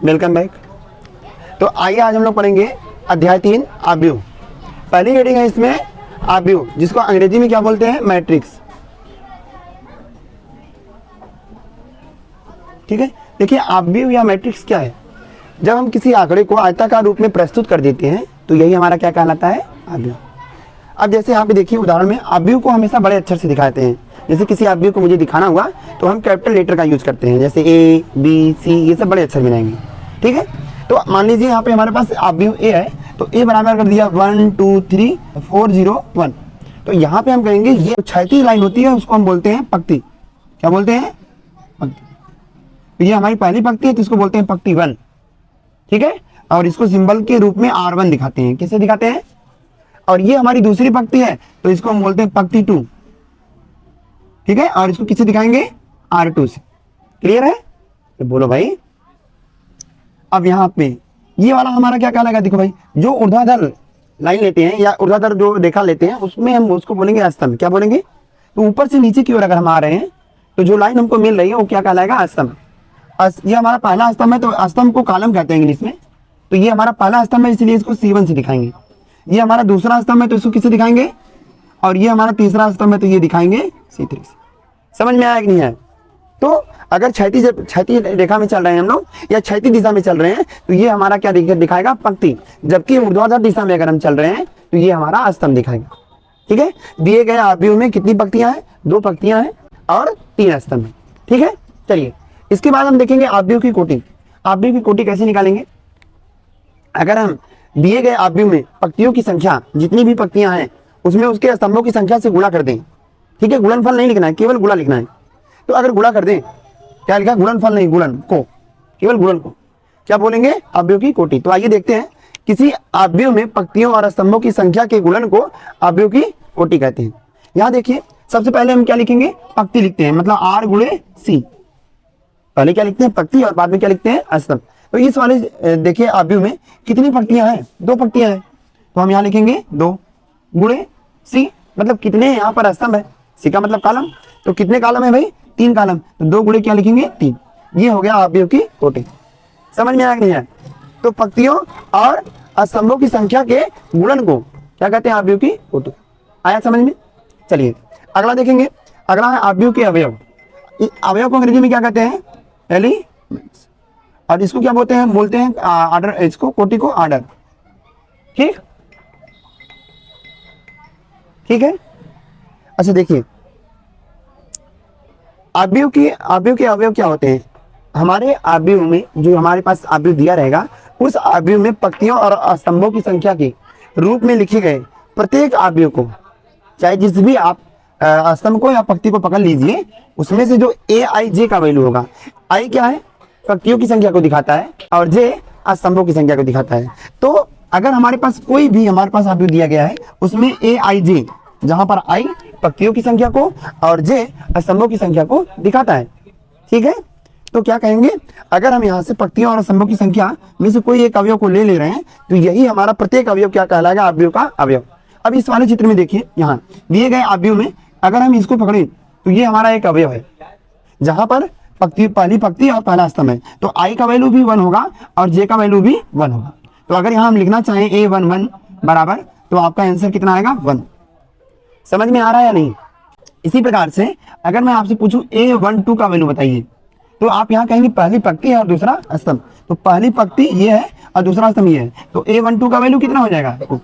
Welcome back. तो आइए आज हम लोग पढ़ेंगे अध्याय 3 आव्यूह। पहली हेडिंग है इसमें आव्यूह, जिसको अंग्रेजी में क्या बोलते हैं, मैट्रिक्स। ठीक है, देखिए आव्यूह या मैट्रिक्स क्या है। जब हम किसी आंकड़े को आयताकार रूप में प्रस्तुत कर देते हैं तो यही हमारा क्या कहलाता है, आव्यूह। अब जैसे यहाँ पे देखिए उदाहरण में आव्यूह को हमेशा बड़े अक्षर से दिखाते हैं। जैसे किसी आव्यूह को मुझे दिखाना हुआ तो हम कैपिटल लेटर का यूज करते हैं, जैसे ए बी सी, ये सब बड़े अक्षर मिलाएंगे। ठीक है, तो मान लीजिए यहाँ पे हमारे पास आव्यूह ए है, तो ए बराबर कर दिया 1 2 3 4 0 1। तो यहाँ पे हम कहेंगे ये क्षैतिज लाइन होती है, उसको हम बोलते हैं पंक्ति। क्या बोलते हैं, पंक्ति। तो ये हमारी पहली पंक्ति है तो इसको बोलते हैं पंक्ति 1। ठीक है, और इसको सिंबल के रूप में R1 दिखाते हैं। किसे दिखाते हैं, और ये हमारी दूसरी पंक्ति है तो इसको हम बोलते हैं पंक्ति 2। ठीक है, और इसको किसे दिखाएंगे, R2 से। क्लियर है, तो बोलो भाई। अब यहाँ पे ये वाला हमारा क्या कहलाएगा, देखो भाई, जो ऊर्ध्वाधर लाइन लेते हैं या ऊर्ध्वाधर जो रेखा लेते हैं उसमें हम उसको बोलेंगे स्तंभ। क्या बोलेंगे, तो ऊपर से नीचे की ओर अगर हम आ रहे हैं तो जो लाइन हमको मिल रही है वो क्या कहलाएगा, स्तंभ। ये हमारा पहला स्तंभ है तो स्तंभ को कॉलम कहते हैं इंग्लिश में। तो ये हमारा पहला स्तंभ है इसलिए इसको C1 से दिखाएंगे। ये हमारा दूसरा स्तंभ है तो इसको किसे दिखाएंगे, और ये हमारा तीसरा स्तंभ है तो ये दिखाएंगे C3 से। समझ में आया कि नहीं है। तो अगर क्षैतिज रेखा में चल रहे हैं हम लोग या क्षैतिज दिशा में चल रहे हैं तो ये हमारा क्या दिखाएगा, पंक्ति। जबकि ऊर्ध्वाधर दिशा में अगर हम चल रहे हैं तो ये हमारा स्तंभ दिखाएगा। ठीक है, दिए गए आव्यूह में कितनी पंक्तियां हैं, 2 पंक्तियां हैं और 3 स्तंभ है। ठीक है, चलिए इसके बाद हम देखेंगे आव्यूह की कोटि। आव्यूह की कोटि कैसे निकालेंगे, अगर हम दिए गए आव्यूह में पंक्तियों की संख्या, जितनी भी पंक्तियां हैं उसमें उसके स्तंभों की संख्या से गुणा कर दें। ठीक है, गुणनफल नहीं लिखना है, केवल गुणा लिखना है। तो अगर गुणा कर दें, क्या लिखा, गुणनफल नहीं, गुणन को, केवल गुणन को क्या बोलेंगे, आव्यूह की कोटि। तो आइए देखते हैं, किसी आव्यूह में पंक्तियों और स्तंभों की संख्या के गुणन को आव्यूह की कोटि कहते हैं। यहाँ देखिए सबसे पहले हम क्या लिखेंगे, पंक्ति लिखते हैं, मतलब R गुणे C। पहले क्या लिखते हैं, पंक्ति, और बाद में क्या लिखते हैं, स्तंभ। तो इस वाले देखिए आव्यूह में कितनी पंक्तियां हैं, 2 पंक्तियां हैं। तो हम यहाँ लिखेंगे 2 गुणे C, मतलब कितने यहाँ पर स्तंभ है, C का मतलब कॉलम। तो कितने कॉलम है भाई, 3 कॉलम। तो 2 गुणे क्या लिखेंगे, 3। ये हो गया आव्यूह की कोटि। समझ में आया कि नहीं है। तो पंक्तियों और स्तंभों की संख्या के गुणन को क्या कहते हैं, आव्यूह की कोटि। आया समझ में। चलिए अगला देखेंगे, अगला है आव्यूह के अवयव। अवयव को अंग्रेजी में क्या कहते हैं, एलिमेंट्स, और इसको क्या बोलते हैं, बोलते हैं आर्डर, इसको कोटि को आर्डर। ठीक, ठीक है। अच्छा देखिए आव्यूह के अवयव क्या होते हैं। हमारे आव्यूह में जो हमारे पास आव्यूह दिया रहेगा उस आव्यूह में पंक्तियों और स्तंभों की संख्या के रूप में लिखे गए प्रत्येक आव्यूह को, चाहे जिस भी आप स्तंभ को या पंक्ति को पकड़ लीजिए, उसमें से जो Aij का वैल्यू होगा, I क्या है, पंक्तियों की संख्या को दिखाता है, और J स्तंभों की संख्या को दिखाता है। तो अगर हमारे पास कोई भी आव्यूह दिया गया है उसमें Aij, जहां पर I पंक्तियों की संख्या को और J स्तंभों की संख्या को दिखाता है। ठीक है, तो क्या कहेंगे, अगर हम यहाँ से पंक्तियों और स्तंभों की संख्या में से कोई एक अवयव को ले रहे हैं तो यही हमारा प्रत्येक अवयव क्या कहलाएगा, आव्यूह का अवयव। अब इस वाले चित्र में देखिए, यहाँ दिए गए आव्यूह में अगर हम इसको पकड़े तो ये हमारा एक अवयव है, जहां पर पहली पंक्ति और पहला स्तंभ है। तो I का वैल्यू भी 1 होगा और J का वैल्यू भी 1 होगा। तो अगर यहाँ हम लिखना चाहें A11 बराबर, तो आपका आंसर कितना आएगा, 1। समझ में आ रहा है या नहीं। इसी प्रकार से अगर मैं आपसे पूछूं A12 का वैल्यू बताइए, तो आप यहाँ कहेंगे पहली पंक्ति है और दूसरा स्तंभ। तो पहली पंक्ति ये है और दूसरा स्तंभ ये है, तो A12 का वैल्यू कितना हो जाएगा।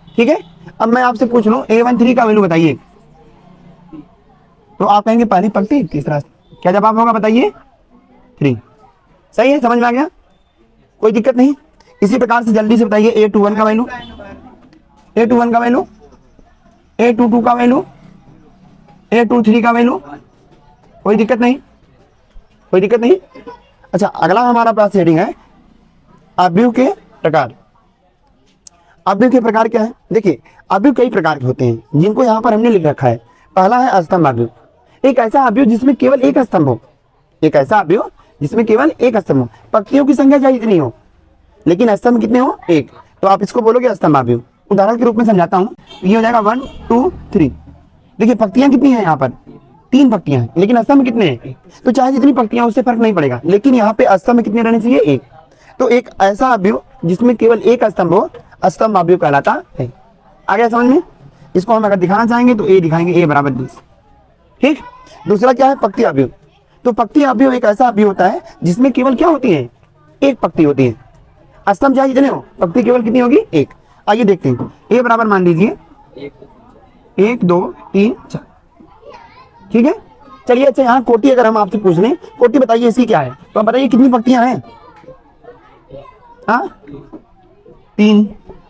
ठीक है, अब मैं आपसे पूछ लूं A13 का वैल्यू बताइए, तो आप कहेंगे पहली पंक्ति तीसरा, क्या जवाब होगा बताइए, 3। सही है, समझ में आ गया, कोई दिक्कत नहीं। इसी प्रकार से जल्दी से बताइए A21 का वैल्यू, A21 का वैल्यू, A22 का वैल्यू, A23 का वैल्यू, कोई दिक्कत नहीं, कोई दिक्कत नहीं। अच्छा अगला हमारा पास हेडिंग है आव्यूह के प्रकार। आव्यूह के प्रकार क्या है, देखिए आव्यूह कई प्रकार के होते हैं जिनको यहाँ पर हमने लिख रखा है। पहला है अस्तंभ आव्यूह, एक ऐसा आव्यूह जिसमें केवल एक स्तंभ हो, एक ऐसा आव्यूह जिसमें केवल एक स्तंभ हो, पंक्तियों की संख्या चाहे इतनी हो लेकिन स्तंभ कितने हो, एक। तो आप इसको बोलोगे स्तंभ आव्यूह। उदाहरण के रूप में समझाता हूँ, ये हो जाएगा 1 2 3। देखिए पंक्तियां कितनी है यहाँ पर, 3 पक्तियां हैं, लेकिन अस्तंभ में कितने हैं? तो चाहे जितनी पक्तियां उससे फर्क नहीं पड़ेगा, लेकिन यहाँ पे अस्तंभ में कितने रहने चाहिए? 1। तो एक ऐसा अवयव जिसमें केवल एक स्तंभ हो, अस्तंभ अवयव कहलाता है। आ गया समझ में? इसको हम अगर दिखाना चाहेंगे तो ए दिखाएंगे, ए बराबर 20। ठीक। दूसरा क्या है? पक्ति अवयव। तो पक्ति अवयव एक ऐसा अवयव होता है जिसमें केवल क्या होती है? एक पक्ति होती है। अस्तंभ चाहे जितने हो, पक्ति केवल कितनी होगी? 1। आइए देखते हैं। ए बराबर मान लीजिए 1 2 3 4। ठीक है, चलिए। अच्छा, यहाँ कोटि अगर हम आपसे पूछ लें, कोटि बताइए इसकी क्या है, तो आप बताइए कितनी पक्तियां हैं? हाँ, 3।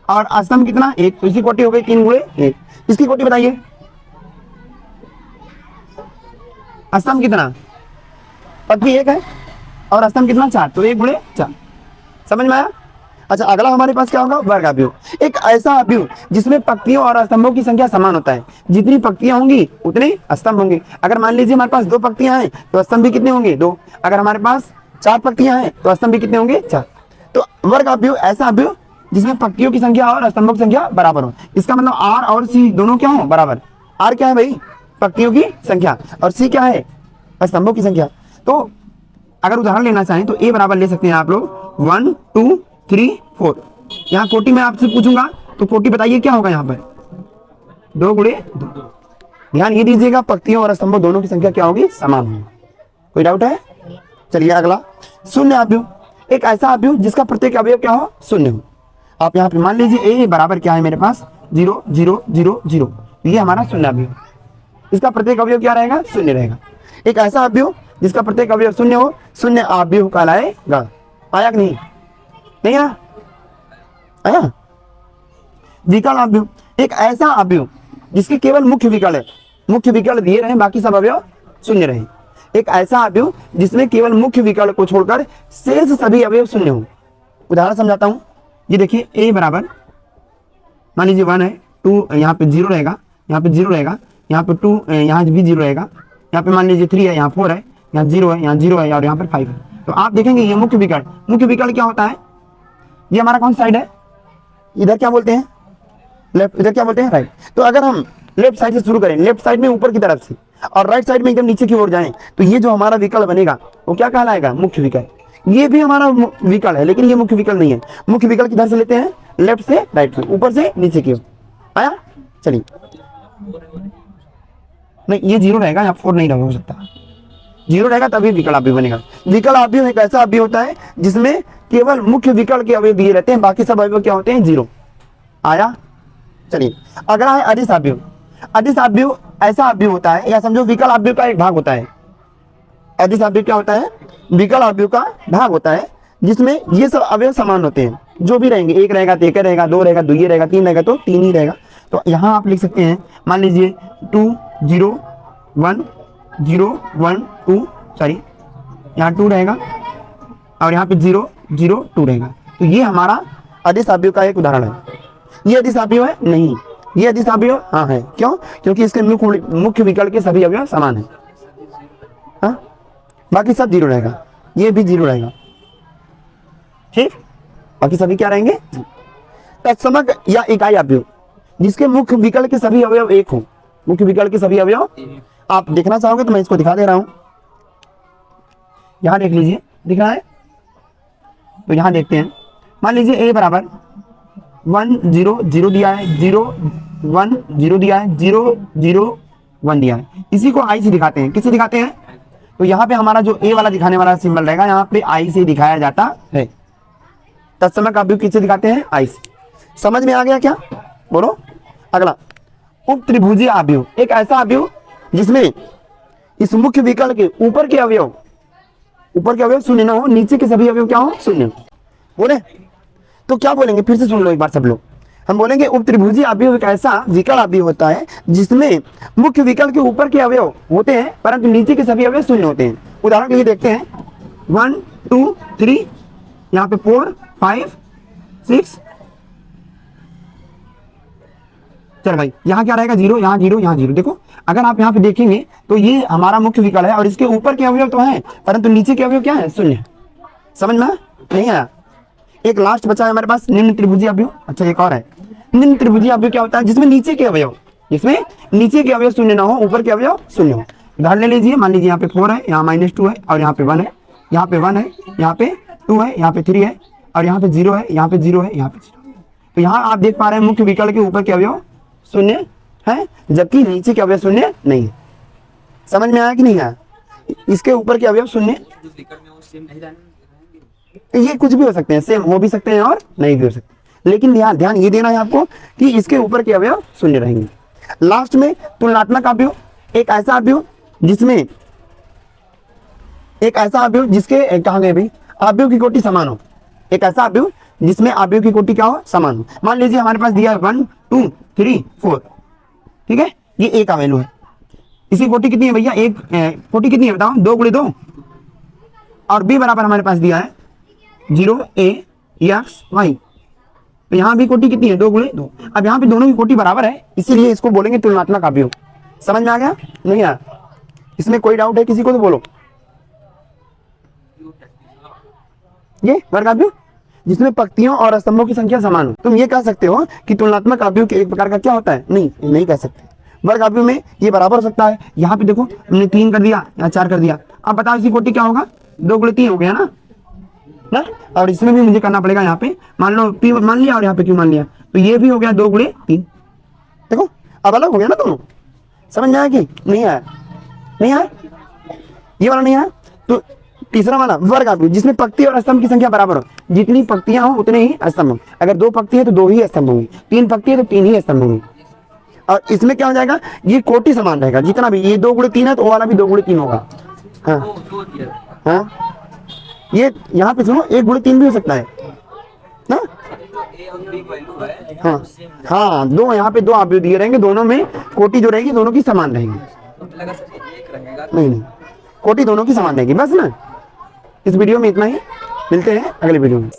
और अस्तंभ कितना? 1। तो इसकी कोटि हो गई 3 गुणे 1। इसकी कोटि बताइए, अस्तंभ कितना? पक्ति 1 है और अस्तंभ कितना? 4। तो 1 गुणे 4। समझ में आया? अच्छा, अगला हमारे पास क्या होगा? वर्ग अवयव। एक ऐसा अवयव जिसमें पक्तियों और स्तंभों की संख्या समान होता है। जितनी पक्तियां होंगी उतने स्तंभ होंगे। अगर मान लीजिए हमारे पास 2 पक्तियां हैं तो स्तंभ भी कितने होंगे? 2। अगर हमारे पास 4 पक्तियां हैं तो स्तंभ भी कितने होंगे? 4। तो वर्ग अवयव ऐसा अवयव जिसमें पक्तियों की संख्या और स्तंभों की संख्या बराबर हो। इसका मतलब आर और सी दोनों क्या हो? बराबर। आर क्या है भाई? पक्तियों की संख्या, और सी क्या है? स्तंभों की संख्या। तो अगर उदाहरण लेना चाहें तो ए बराबर ले सकते हैं आप लोग 1 2 3 4। यहाँ कोटि में आपसे पूछूंगा तो कोटि बताइए क्या होगा? यहाँ पर 2 गुणे 2। ध्यान ये दीजिएगा, पक्तियों और स्तंभों दोनों की संख्या क्या होगी? समान होगी। कोई डाउट है? चलिए अगला, शून्य अवयव। एक ऐसा अवयव जिसका प्रत्येक अवयव क्या हो? शून्य हो। आप यहाँ पे मान लीजिए ए बराबर क्या है मेरे पास? 0 0 0 0। ये हमारा शून्य अवयव। इसका प्रत्येक अवयव क्या रहेगा? शून्य रहेगा। एक ऐसा अवयव जिसका प्रत्येक अवयव शून्य हो, शून्य अवयव कहलाएगा। आया कि नहीं? नहीं आया? आया? विकर्ण अवयव। एक ऐसा अवयव जिसके केवल मुख्य विकर्ण है, मुख्य विकर्ण दिए रहे, बाकी सब अवयव शून्य रहे। एक ऐसा अवयव जिसमें केवल मुख्य विकर्ण को छोड़कर शेष सभी अवयव शून्य हो। उदाहरण समझाता हूं। ये देखिए, ए बराबर मान लीजिए 1 है, 2 यहाँ पे 0 रहेगा, यहाँ पे 0 रहेगा, यहाँ पे 2 यहाँ भी 0 रहेगा, यहाँ पे मान लीजिए 3 है, यहाँ 4 है, यहाँ 0 है, यहाँ 0 है और यहाँ पर 5 है। तो आप देखेंगे ये मुख्य विकर्ण। मुख्य विकर्ण क्या होता है? ये हमारा कौन साइड है? इधर क्या बोलते हैं? लेफ्ट। इधर क्या बोलते हैं? राइट। तो अगर हम लेफ्ट साइड से शुरू करें, लेफ्ट साइड में ऊपर की तरफ से, और राइट साइड में एकदम नीचे की ओर जाएं, तो ये जो हमारा विकर्ण बनेगा वो क्या कहलाएगा? मुख्य विकर्ण। ये भी हमारा विकर्ण है, लेकिन ये मुख्य विकर्ण नहीं है। मुख्य विकर्ण किधर से लेते हैं? लेफ्ट से राइट से, ऊपर से नीचे की ओर। आया? चलिए, नहीं ये 0 रहेगा, यहाँ 4 नहीं हो सकता। 0 रहेगा तभी विकर्ण अवयव बनेगा। विकर्ण अवयव एक ऐसा अवयव होता है जिसमें केवल मुख्य विकर्ण के अवयव दिए रहते हैं, बाकी सब अवयव क्या होते हैं? 0। आया? चलिए, अगला है अदिश अवयव। अदिश अवयव ऐसा अवयव होता है, या समझो विकर्ण अवयव का एक भाग होता है। अदिश अवयव क्या होता है? विकर्ण अवयव का भाग होता है जिसमें ये सब अवयव समान होते हैं। जो भी रहेंगे, 1 रहेगा तो 1 रहेगा, 2 रहेगा 2 रहेगा, 3 रहेगा तो 3 ही रहेगा। तो यहाँ आप लिख सकते हैं, मान लीजिए 2 0 1 0 1 2, सॉरी यहाँ 2 रहेगा और यहाँ पे 0 0 2 रहेगा। तो ये हमारा अदिश अवयव का एक उदाहरण है। ये अदिश अवयव है? नहीं। ये अदिश अवयव हाँ है। क्यों? क्योंकि इसके मुख्य विकर्ण के सभी अवयव समान है। हाँ, बाकी सब 0 रहेगा, ये भी 0 रहेगा। ठीक, बाकी सभी क्या रहेंगे? तत्समक या इकाई अवयव जिसके मुख्य विकर्ण के सभी अवयव 1 हो। मुख्य विकर्ण के सभी अवयव आप देखना चाहोगे तो मैं इसको दिखा दे रहा हूं। यहां देख लीजिए, दिख रहा है? तो यहां देखते हैं। मान लीजिए ए बराबर 1 0 0 दिया है, 0 1 0 दिया है, 0 0 1 दिया है। इसी को आई से दिखाते हैं। किससे दिखाते हैं? तो यहाँ पे हमारा जो ए वाला दिखाने वाला सिंबल रहेगा, यहाँ पे आई से दिखाया जाता है। तत्समक अवयव किससे दिखाते हैं? आई से। समझ में आ गया क्या? बोलो। अगला, उप त्रिभुजीय अवयव। एक ऐसा अवयव जिसमें इस मुख्य विकर्ण के ऊपर के अवयव शून्य ना हो, नीचे के सभी अवयव क्या हो? शून्य। बोले तो क्या बोलेंगे? फिर से सुन लो एक बार सब लोग। हम बोलेंगे उप त्रिभुजीय अवयव एक ऐसा विकर्ण अवयव होता है जिसमें मुख्य विकर्ण के ऊपर के अवयव होते हैं परंतु नीचे के सभी अवयव शून्य होते हैं। उदाहरण के लिए देखते हैं, 1 2 3, यहाँ पे 4 5 6। चल भाई, यहाँ क्या रहेगा? 0, यहाँ 0, यहाँ 0। देखो, अगर आप यहाँ पे देखेंगे तो ये हमारा मुख्य विकर्ण है और इसके ऊपर के अवयव तो हैं परंतु नीचे के अवयव क्या है? शून्य। समझ में नहीं आया? एक लास्ट बचा है हमारे पास, निम्न त्रिभुजीय अवयव। अच्छा, एक और है। निम्न त्रिभुजीय अवयव क्या होता है? जिसमें नीचे के अवयव शून्य ना हो, ऊपर के अवयव शून्य हो। उदाहरण ले लीजिए, मान लीजिए यहाँ पे 4 है, यहाँ -2 है और यहाँ पे 1 है, यहाँ पे 1 है, यहाँ पे 2 है, यहाँ पे 3 है और यहाँ पे 0 है, यहाँ पे 0 है, यहाँ पे 0। तो यहाँ आप देख पा रहे हैं मुख्य विकर्ण के ऊपर के अवयव शून्य है, जबकि नीचे के अवयव शून्य नहीं है। समझ में आया कि नहीं आया? इसके ऊपर के अवयव शून्य, ये कुछ भी हो सकते हैं, सेम हो भी सकते हैं और नहीं भी हो सकते, लेकिन ध्यान ये देना है आपको कि इसके ऊपर के अवयव शून्य रहेंगे। लास्ट में तुलनात्मक अवयव, एक ऐसा अवयव जिसके कहा गए भाई अवयव की कोटि समान हो, एक ऐसा अवयव जिसमें अवयव की कोटि क्या हो, समान हो। मान लीजिए हमारे पास दिया है 1 2 3 4, ठीक है, ये एक अवयव है, इसकी कोटि कितनी है भैया, एक कोटि कितनी है बताओ, 2 × 2 और b बराबर हमारे पास दिया है 0 a x y, तो यहाँ भी कोटि कितनी है, 2 × 2। अब यहाँ पे दोनों की कोटि बराबर है, इसीलिए इसको बोलेंगे तुलनात्मक अवयव। समझ में आ गया नहीं आया? इसमें कोई डाउट है किसी को तो बोलो। ये वर्ग अवयव जिसमें पंक्तियों और स्तंभों की संख्या समान हो। तुम ये कह सकते हो कि तुलनात्मक अवयव के एक प्रकार का क्या होता है, नहीं कह सकते। वर्ग अवयव में ये बराबर हो सकता है, यहाँ पे देखो हमने 3 कर दिया या 4 कर दिया, अब बताओ इसकी कोटि क्या होगा, 2 × 3 हो गया ना। और इसमें भी मुझे करना पड़ेगा, यहाँ पे मान लो p मान लिया और यहाँ पे q मान लिया, तो ये भी हो गया 2 × 3। देखो अब अलग हो गया ना दोनों। समझ में आया कि नहीं आया? नहीं आया, ये वाला नहीं आया। तो तीसरा वाला वर्ग अवयव जिसमें पंक्ति और स्तंभ की संख्या बराबर हो, जितनी पंक्तियां हो उतने ही स्तंभ हो। अगर 2 पंक्ति है तो 2 ही स्तंभ होंगे, 3 पंक्ति है तो 3 ही स्तंभ होंगे। और इसमें क्या हो जाएगा, ये कोटि समान रहेगा, जितना भी ये 2 × 3 है तो वो वाला भी 2 × 3 होगा। हाँ ये यहाँ पे सुनो 1 × 3 भी हो सकता है ना। हाँ दो यहाँ पे 2 अवयव दिए रहेंगे, दोनों में कोटि जो रहेगी दोनों की समान रहेगी। नहीं कोटि दोनों की समान रहेगी, बस ना। इस वीडियो में इतना ही, मिलते हैं अगले वीडियो में।